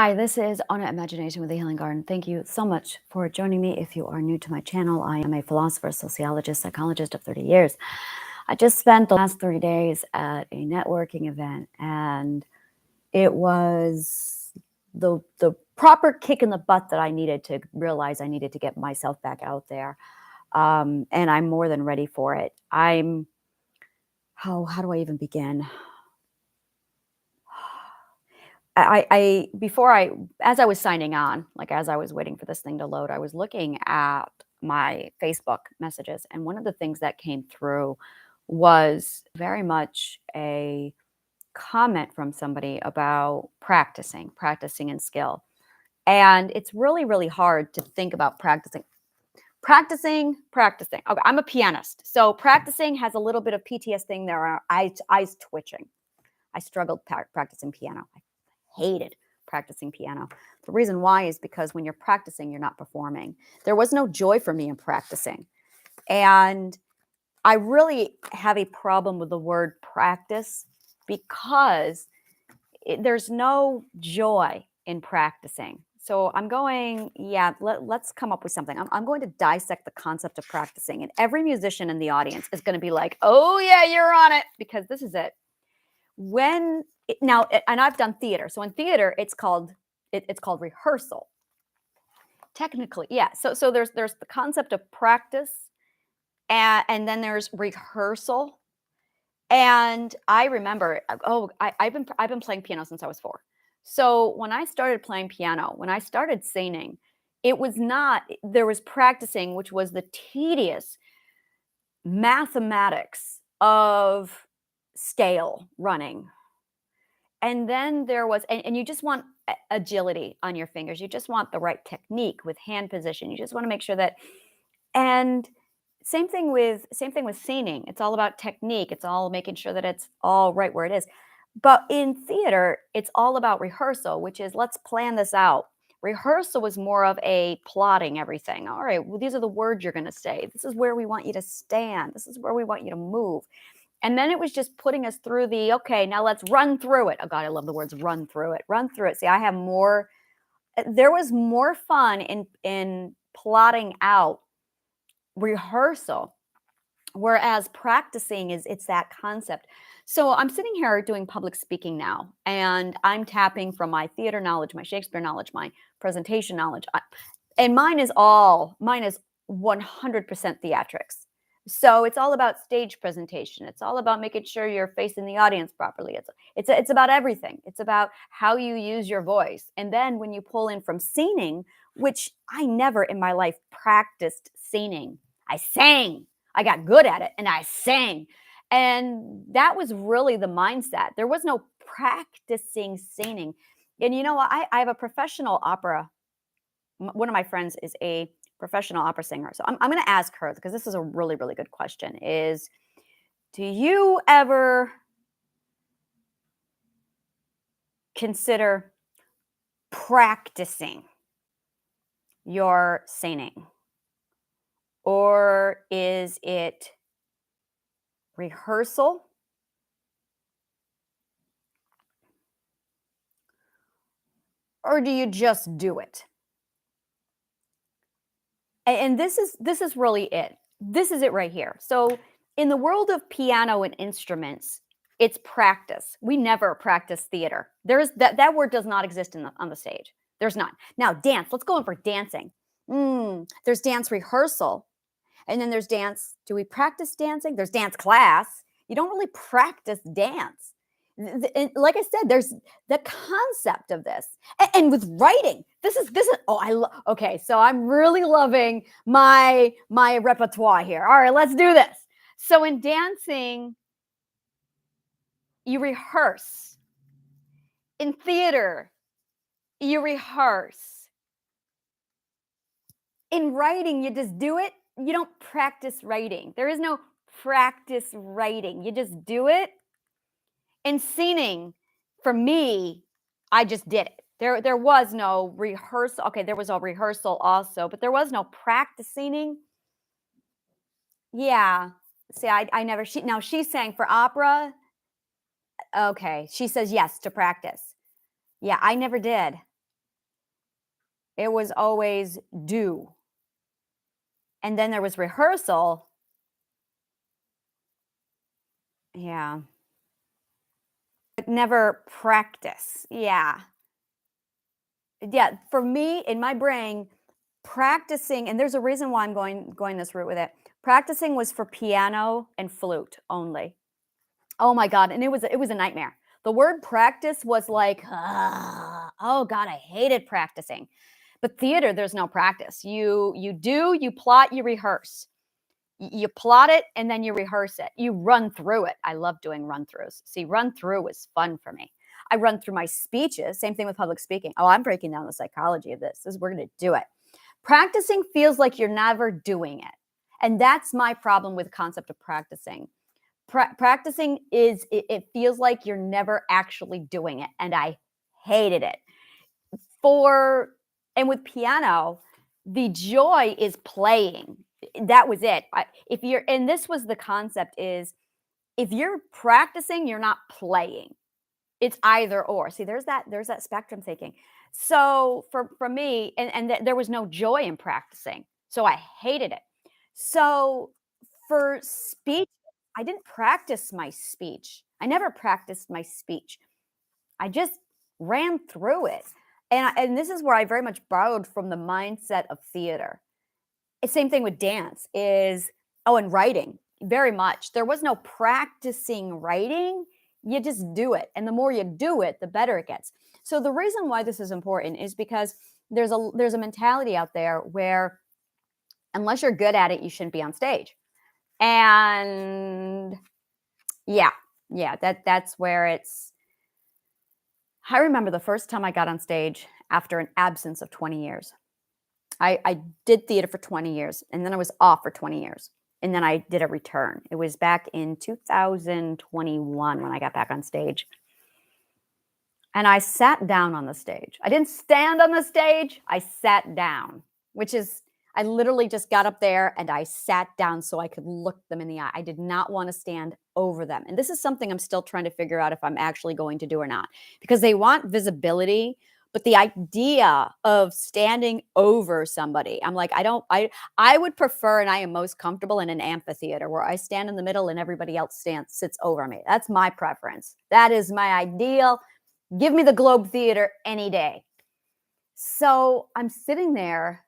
Hi, this is Anna Imagination with the Healing Garden. Thank you so much for joining me. If you are new to my channel, I am a philosopher, sociologist, psychologist of 30 years. I just spent the last 30 days at a networking event, and it was the proper kick in the butt that I needed to realize I needed to get myself back out there. And I'm more than ready for it. How do I even begin? As I was signing on, like as I was waiting for this thing to load, I was looking at my Facebook messages. And one of the things that came through was very much a comment from somebody about practicing and skill. And it's really, really hard to think about practicing. Okay, I'm a pianist. So practicing has a little bit of PTSD thing. There are eyes twitching. I struggled practicing piano. I hated practicing piano. The reason why is because when you're practicing, you're not performing. There was no joy for me in practicing. And I really have a problem with the word practice because there's no joy in practicing. So I'm going, let's come up with something. I'm going to dissect the concept of practicing. And every musician in the audience is going to be like, oh, yeah, you're on it, because this is it. And I've done theater. So in theater, it's called rehearsal. Technically, yeah. So there's the concept of practice, and then there's rehearsal. And I remember, I've been playing piano since I was 4. So when I started playing piano, when I started singing, it was not there was practicing, which was the tedious mathematics of scale running. And then there was and you just want agility on your fingers. You just want the right technique with hand position. You just want to make sure that and same thing with singing. It's all about technique. It's all making sure that it's all right where it is. But in theater, it's all about rehearsal, which is let's plan this out. Rehearsal was more of a plotting everything. All right, well, these are the words you're going to say. This is where we want you to stand. This is where we want you to move. And then it was just putting us through okay, now let's run through it. Oh God, I love the words run through it. Run through it. See, I have more, there was more fun in plotting out rehearsal, whereas practicing it's that concept. So I'm sitting here doing public speaking now, and I'm tapping from my theater knowledge, my Shakespeare knowledge, my presentation knowledge. And mine is 100% theatrics. So it's all about stage presentation. It's all about making sure you're facing the audience properly. It's about everything. It's about how you use your voice. And then when you pull in from singing, which I never in my life practiced singing. I sang. I got good at it and I sang. And that was really the mindset. There was no practicing singing. And you know what? I have a professional opera. One of my friends is a professional opera singer. So I'm going to ask her, because this is a really, really good question, is do you ever consider practicing your singing? Or is it rehearsal? Or do you just do it? And this is really it. This is it right here. So in the world of piano and instruments, it's practice. We never practice theater. That word does not exist on the stage. There's not. Now dance. Let's go in for dancing. There's dance rehearsal, and then there's dance. Do we practice dancing? There's dance class. You don't really practice dance. Like I said, there's the concept of this, and with writing, this is. Okay, so I'm really loving my repertoire here. All right, let's do this. So in dancing, you rehearse. In theater, you rehearse. In writing, you just do it. You don't practice writing. There is no practice writing. You just do it. In singing, for me, I just did it. There was no rehearsal. Okay, there was a rehearsal also, but there was no practicing. Yeah. See, I never now she's saying for opera. Okay, she says yes to practice. Yeah, I never did. It was always do. And then there was rehearsal. Yeah. But never practice. Yeah. Yeah, for me, in my brain, practicing, and there's a reason why I'm going this route with it. Practicing was for piano and flute only. Oh my god, and it was a nightmare. The word practice was like, oh god, I hated practicing. But theater, there's no practice. You do, you plot, you rehearse. You plot it and then you rehearse it. You run through it. I love doing run throughs. See, run through was fun for me. I run through my speeches. Same thing with public speaking. Oh, I'm breaking down the psychology of this. We're going to do it. Practicing feels like you're never doing it. And that's my problem with the concept of practicing. Practicing is, it feels like you're never actually doing it. And I hated it. For, and with piano, the joy is playing. That was it. If you're, and this was the concept is, if you're practicing, you're not playing. It's either or. See, there's that spectrum thinking. So for me, and there was no joy in practicing. So I hated it. So for speech, I didn't practice my speech. I never practiced my speech. I just ran through it. And this is where I very much borrowed from the mindset of theater. Same thing with dance is, oh, and writing, very much. There was no practicing writing. You just do it. And the more you do it, the better it gets. So the reason why this is important is because there's a mentality out there where unless you're good at it, you shouldn't be on stage. And yeah, that's where it's. I remember the first time I got on stage after an absence of 20 years. I did theater for 20 years, and then I was off for 20 years, and then I did a return. It was back in 2021 when I got back on stage. And I sat down on the stage. I didn't stand on the stage, I sat down, which is, I literally just got up there and I sat down so I could look them in the eye. I did not want to stand over them. And this is something I'm still trying to figure out if I'm actually going to do or not, because they want visibility. But the idea of standing over somebody, I'm like, I would prefer, and I am most comfortable in an amphitheater where I stand in the middle and everybody else sits over me. That's my preference. That is my ideal. Give me the Globe Theater any day. So I'm sitting there.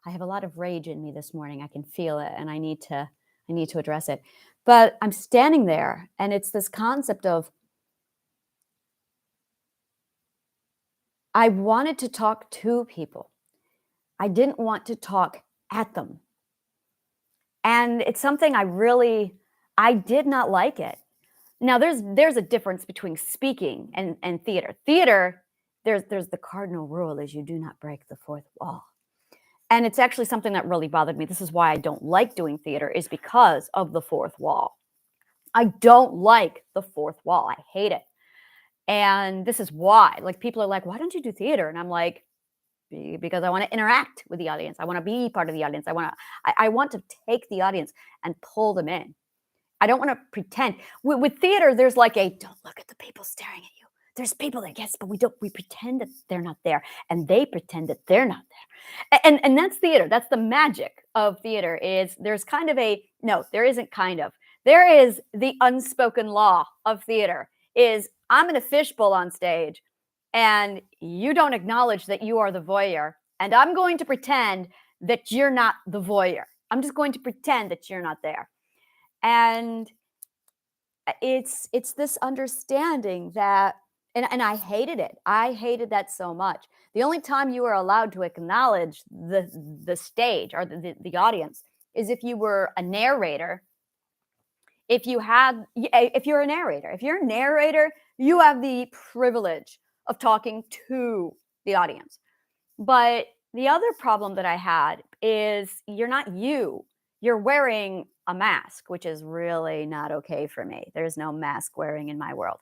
I have a lot of rage in me this morning. I can feel it, and I need to address it. But I'm standing there, and it's this concept of, I wanted to talk to people. I didn't want to talk at them. And it's something I did not like it. Now there's a difference between speaking and theater. Theater, there's the cardinal rule is you do not break the fourth wall. And it's actually something that really bothered me. This is why I don't like doing theater, is because of the fourth wall. I don't like the fourth wall. I hate it. And this is why. Like, people are like, "Why don't you do theater?" And I'm like, because I want to interact with the audience. I want to be part of the audience. I want to take the audience and pull them in. I don't want to pretend. With theater, there's like a, don't look at the people staring at you. There's people that, yes, but we pretend that they're not there, and they pretend that they're not there. And that's theater. That's the magic of theater, is there's kind of a, no, there isn't kind of. There is the unspoken law of theater is, I'm in a fishbowl on stage and you don't acknowledge that you are the voyeur, and I'm going to pretend that you're not the voyeur. I'm just going to pretend that you're not there. And it's this understanding that, and I hated it. I hated that so much. The only time you were allowed to acknowledge the stage or the audience is if you were a narrator. If you're a narrator. If you're a narrator, you have the privilege of talking to the audience. But the other problem that I had is, you're not you. You're wearing a mask, which is really not okay for me. There's no mask wearing in my world.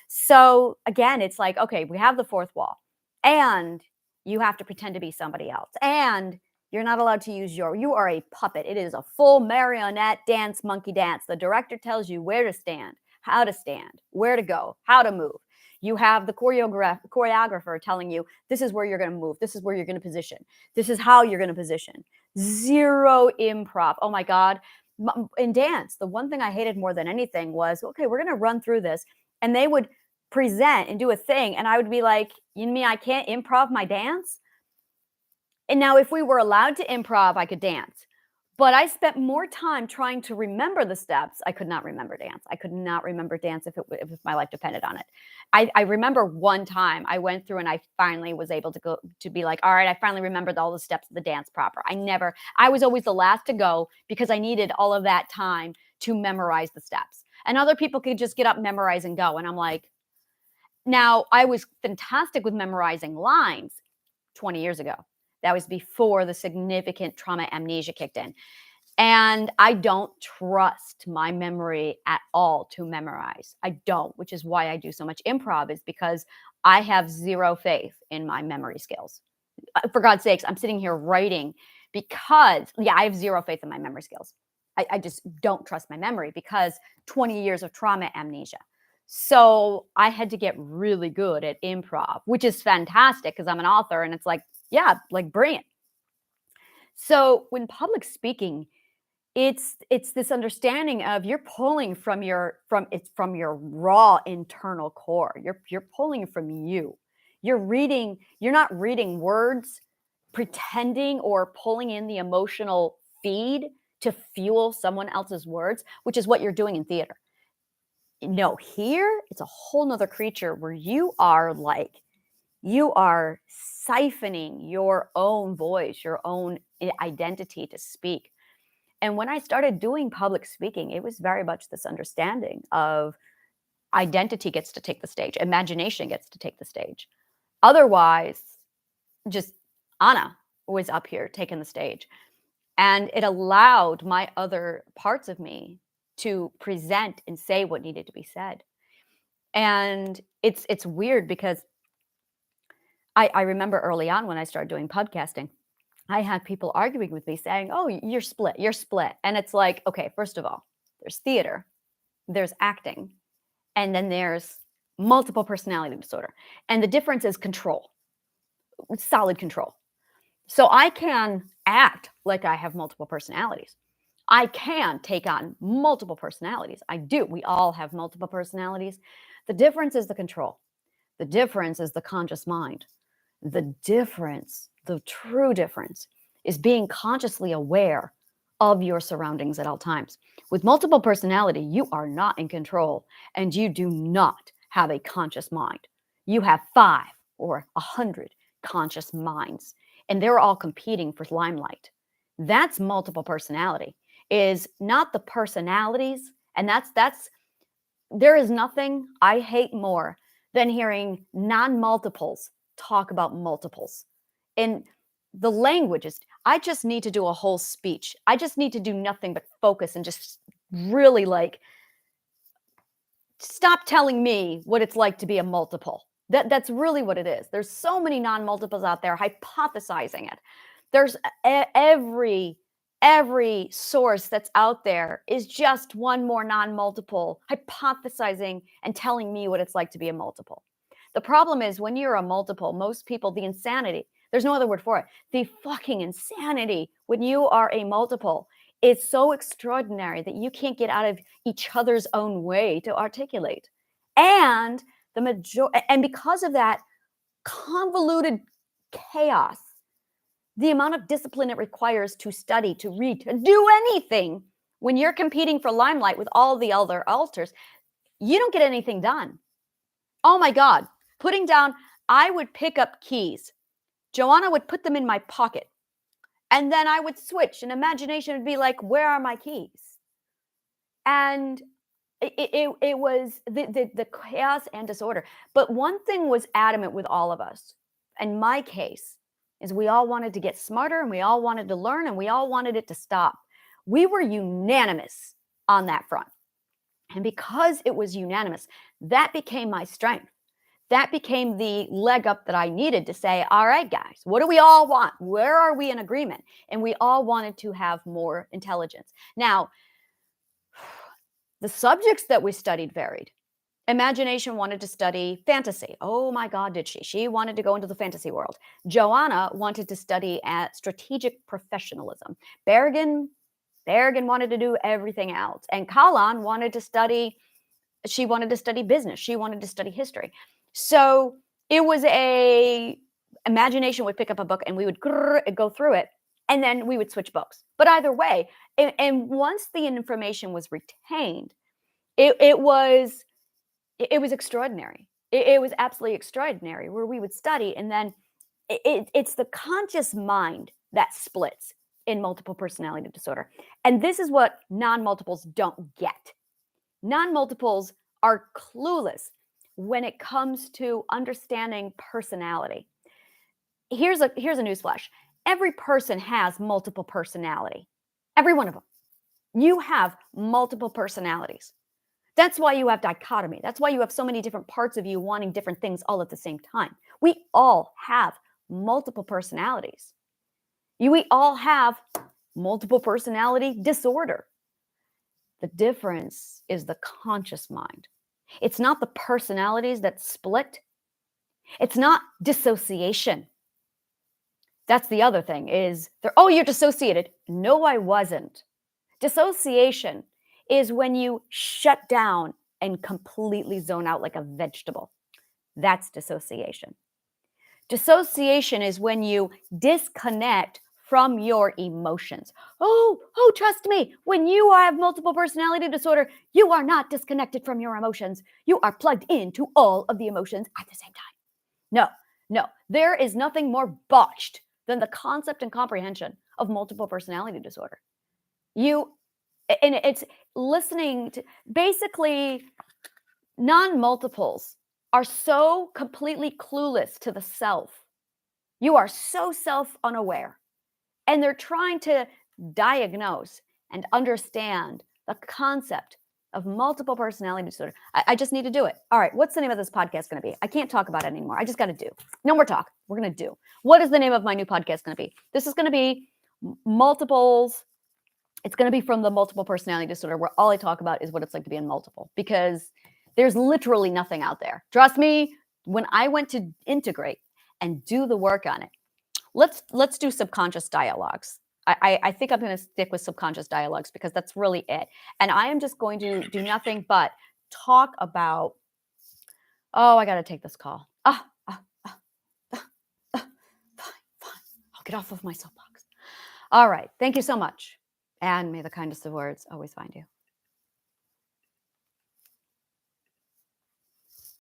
So again, it's like, okay, we have the fourth wall, and you have to pretend to be somebody else. And you're not allowed to use you are a puppet. It is a full marionette dance, monkey dance. The director tells you where to stand, how to stand, where to go, how to move. You have the choreographer telling you, this is where you're going to move. This is where you're going to position. This is how you're going to position. Zero improv. Oh my God. In dance, the one thing I hated more than anything was, okay, we're going to run through this. And they would present and do a thing. And I would be like, you mean I can't improv my dance? And now if we were allowed to improv, I could dance. But I spent more time trying to remember the steps. I could not remember dance. I could not remember dance if my life depended on it. I remember one time I went through and I finally was able to go to be like, all right, I finally remembered all the steps of the dance proper. I was always the last to go because I needed all of that time to memorize the steps. And other people could just get up, memorize, and go. And I'm like, now I was fantastic with memorizing lines 20 years ago. That was before the significant trauma amnesia kicked in. And I don't trust my memory at all to memorize. I don't, which is why I do so much improv, is because I have zero faith in my memory skills. For God's sakes, I'm sitting here writing because, yeah, I have zero faith in my memory skills. I just don't trust my memory because 20 years of trauma amnesia. So I had to get really good at improv, which is fantastic because I'm an author and it's like, yeah, like brilliant. So when public speaking, it's this understanding of you're pulling from your raw internal core. You're pulling from you. You're not reading words, pretending or pulling in the emotional feed to fuel someone else's words, which is what you're doing in theater. No, here it's a whole nother creature where you are siphoning your own voice, your own identity to speak. And when I started doing public speaking, it was very much this understanding of identity gets to take the stage, imagination gets to take the stage. Otherwise, just Anna was up here taking the stage. And it allowed my other parts of me to present and say what needed to be said. And it's weird because I remember early on when I started doing podcasting, I had people arguing with me saying, oh, you're split. And it's like, okay, first of all, there's theater, there's acting, and then there's multiple personality disorder. And the difference is control, solid control. So I can act like I have multiple personalities. I can take on multiple personalities. I do. We all have multiple personalities. The difference is the control. The difference is the conscious mind. The difference, the true difference, is being consciously aware of your surroundings at all times. With multiple personality, you are not in control and you do not have a conscious mind. You have 5 or 100 conscious minds, and they're all competing for limelight. That's multiple personality, is not the personalities. And there is nothing I hate more than hearing non-multiples talk about multiples. And the language is, I just need to do a whole speech. I just need to do nothing but focus and just really stop telling me what it's like to be a multiple. That's really what it is. There's so many non-multiples out there hypothesizing it. There's every source that's out there is just one more non-multiple hypothesizing and telling me what it's like to be a multiple. The problem is when you're a multiple, most people, the insanity, there's no other word for it. The fucking insanity when you are a multiple is so extraordinary that you can't get out of each other's own way to articulate. And because of that convoluted chaos, the amount of discipline it requires to study, to read, to do anything when you're competing for limelight with all the other alters, you don't get anything done. Oh my God. Putting down, I would pick up keys. Joanna would put them in my pocket. And then I would switch and imagination would be like, where are my keys? And it was the chaos and disorder. But one thing was adamant with all of us. In my case, is we all wanted to get smarter and we all wanted to learn and we all wanted it to stop. We were unanimous on that front. And because it was unanimous, that became my strength. That became the leg up that I needed to say, all right, guys, what do we all want? Where are we in agreement? And we all wanted to have more intelligence. Now, the subjects that we studied varied. Imagination wanted to study fantasy. Oh my God, did she? She wanted to go into the fantasy world. Joanna wanted to study at strategic professionalism. Berrigan, Berrigan wanted to do everything else. And Kalan wanted to study, she wanted to study business. She wanted to study history. So it was a imagination would pick up a book and we would go through it and then we would switch books. But either way, and once the information was retained, it was it was extraordinary. It was absolutely extraordinary where we would study and then it's the conscious mind that splits in multiple personality disorder. And this is what non-multiples don't get. Non-multiples are clueless when it comes to understanding personality. Here's a newsflash. Every person has multiple personality. Every one of them. You have multiple personalities. That's why you have dichotomy. That's why you have so many different parts of you wanting different things all at the same time. We all have multiple personalities. We all have multiple personality disorder. The difference is the conscious mind. It's not the personalities that split. It's not dissociation. That's the other thing is they're, oh, you're dissociated. No, I wasn't. Dissociation is when you shut down and completely zone out like a vegetable. That's dissociation. Dissociation is when you disconnect from your emotions. Oh, trust me, when you have multiple personality disorder, you are not disconnected from your emotions. You are plugged into all of the emotions at the same time. No, there is nothing more botched than the concept and comprehension of multiple personality disorder. And it's listening to basically non-multiples are so completely clueless to the self. You are so self-unaware. And they're trying to diagnose and understand the concept of multiple personality disorder. I just need to do it. All right, what's the name of this podcast going to be? I can't talk about it anymore. I just got to do. No more talk. We're going to do. What is the name of my new podcast going to be? This is going to be multiples. It's going to be from the multiple personality disorder, where all I talk about is what it's like to be in multiple, because there's literally nothing out there. Trust me, when I went to integrate and do the work on it, let's do subconscious dialogues. I think I'm going to stick with subconscious dialogues because that's really it. And I am just going to do nothing but talk about, oh, I got to take this call. Fine. I'll get off of my soapbox. All right. Thank you so much. And may the kindest of words always find you.